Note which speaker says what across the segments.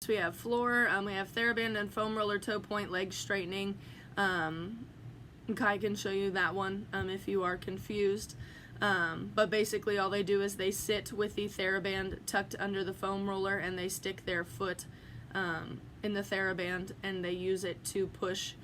Speaker 1: we have floor, we have TheraBand and foam roller toe point leg straightening. Kai can show you that one if you are confused. But basically all they do is they sit with the TheraBand tucked under the foam roller, and they stick their foot in the TheraBand, and they use it to push,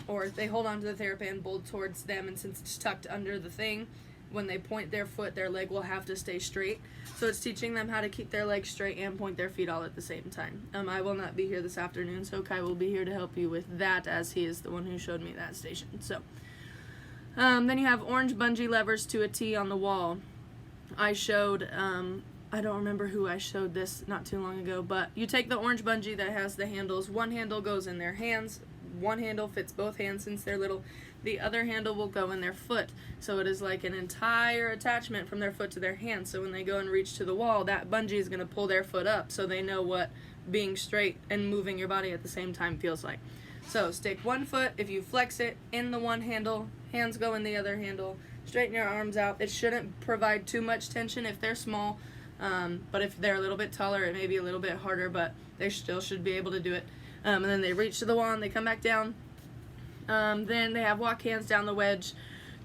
Speaker 1: or they hold onto the TheraBand, pulled towards them, and since it's tucked under the thing, when they point their foot, their leg will have to stay straight. So it's teaching them how to keep their legs straight and point their feet all at the same time. I will not be here this afternoon, so Kai will be here to help you with that, as he is the one who showed me that station. So then you have orange bungee levers to a T on the wall. I showed, I don't remember who I showed this not too long ago, but you take the orange bungee that has the handles. One handle goes in their hands. One handle fits both hands since they're little. The other handle will go in their foot. So it is like an entire attachment from their foot to their hand. So when they go and reach to the wall, that bungee is going to pull their foot up, so they know what being straight and moving your body at the same time feels like. So stick one foot, if you flex it, in the one handle, hands go in the other handle, straighten your arms out. It shouldn't provide too much tension if they're small, but if they're a little bit taller, it may be a little bit harder, but they still should be able to do it. And then they reach to the wall and they come back down. Then they have walk hands down the wedge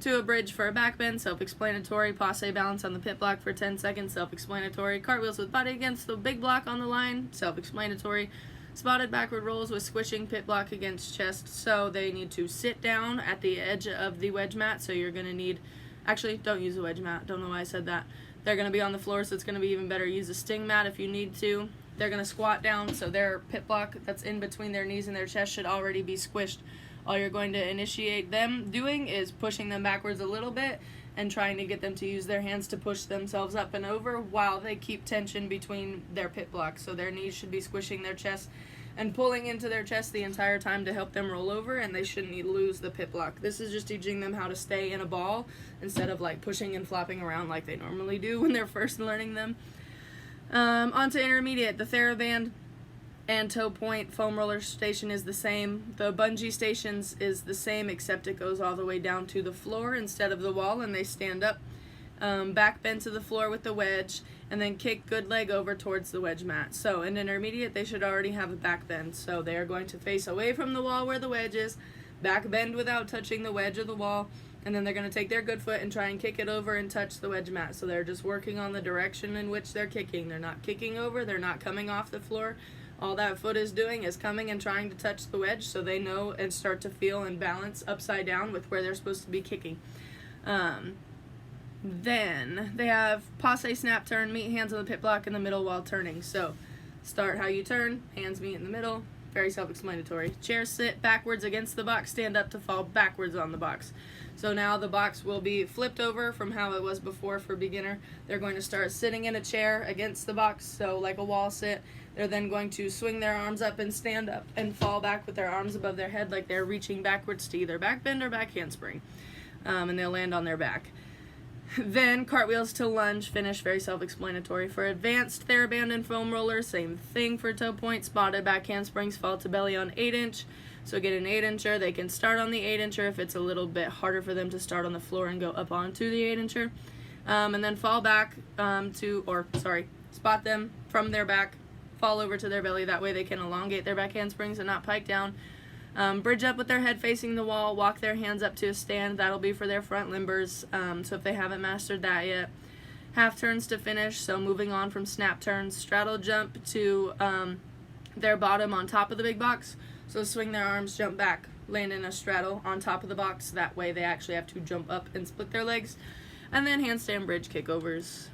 Speaker 1: to a bridge for a back bend, self-explanatory. Passe balance on the pit block for 10 seconds, self-explanatory. Cartwheels with body against the big block on the line, self-explanatory. Spotted backward rolls with squishing pit block against chest. So they need to sit down at the edge of the wedge mat. So you're going to need, actually don't use a wedge mat, don't know why I said that. They're going to be on the floor, so it's going to be even better. Use a sting mat if you need to. They're going to squat down, so their pit block that's in between their knees and their chest should already be squished. All you're going to initiate them doing is pushing them backwards a little bit and trying to get them to use their hands to push themselves up and over while they keep tension between their pit blocks. So their knees should be squishing their chest and pulling into their chest the entire time to help them roll over, and they shouldn't lose the pit block. This is just teaching them how to stay in a ball instead of like pushing and flopping around like they normally do when they're first learning them. On to intermediate. The TheraBand and toe point foam roller station is the same. The bungee stations is the same, except it goes all the way down to the floor instead of the wall, and they stand up. Back bend to the floor with the wedge, and then kick good leg over towards the wedge mat. So in intermediate, they should already have a back bend. So they are going to face away from the wall where the wedge is, back bend without touching the wedge or the wall, and then they're going to take their good foot and try and kick it over and touch the wedge mat. So they're just working on the direction in which they're kicking. They're not kicking over, they're not coming off the floor. All that foot is doing is coming and trying to touch the wedge, so they know and start to feel and balance upside down with where they're supposed to be kicking. Then they have passe snap turn, meet hands on the pit block in the middle while turning. So start how you turn, hands meet in the middle, very self-explanatory. Chair sit backwards against the box, stand up to fall backwards on the box. So now the box will be flipped over from how it was before for beginner. They're going to start sitting in a chair against the box, so like a wall sit. They're then going to swing their arms up and stand up and fall back with their arms above their head like they're reaching backwards to either back bend or back handspring. And they'll land on their back. Then cartwheels to lunge, finish, very self-explanatory. For advanced TheraBand and foam rollers, same thing for toe point. Spotted back handsprings, fall to belly on 8-inch. So get an 8-incher. They can start on the 8-incher if it's a little bit harder for them to start on the floor and go up onto the 8-incher. And then fall back spot them from their back, fall over to their belly. That way they can elongate their back handsprings and not pike down. Bridge up with their head facing the wall, walk their hands up to a stand. That'll be for their front limbers, so if they haven't mastered that yet. Half turns to finish, so moving on from snap turns. Straddle jump to their bottom on top of the big box. So swing their arms, jump back, land in a straddle on top of the box. That way they actually have to jump up and split their legs. And then handstand bridge kickovers.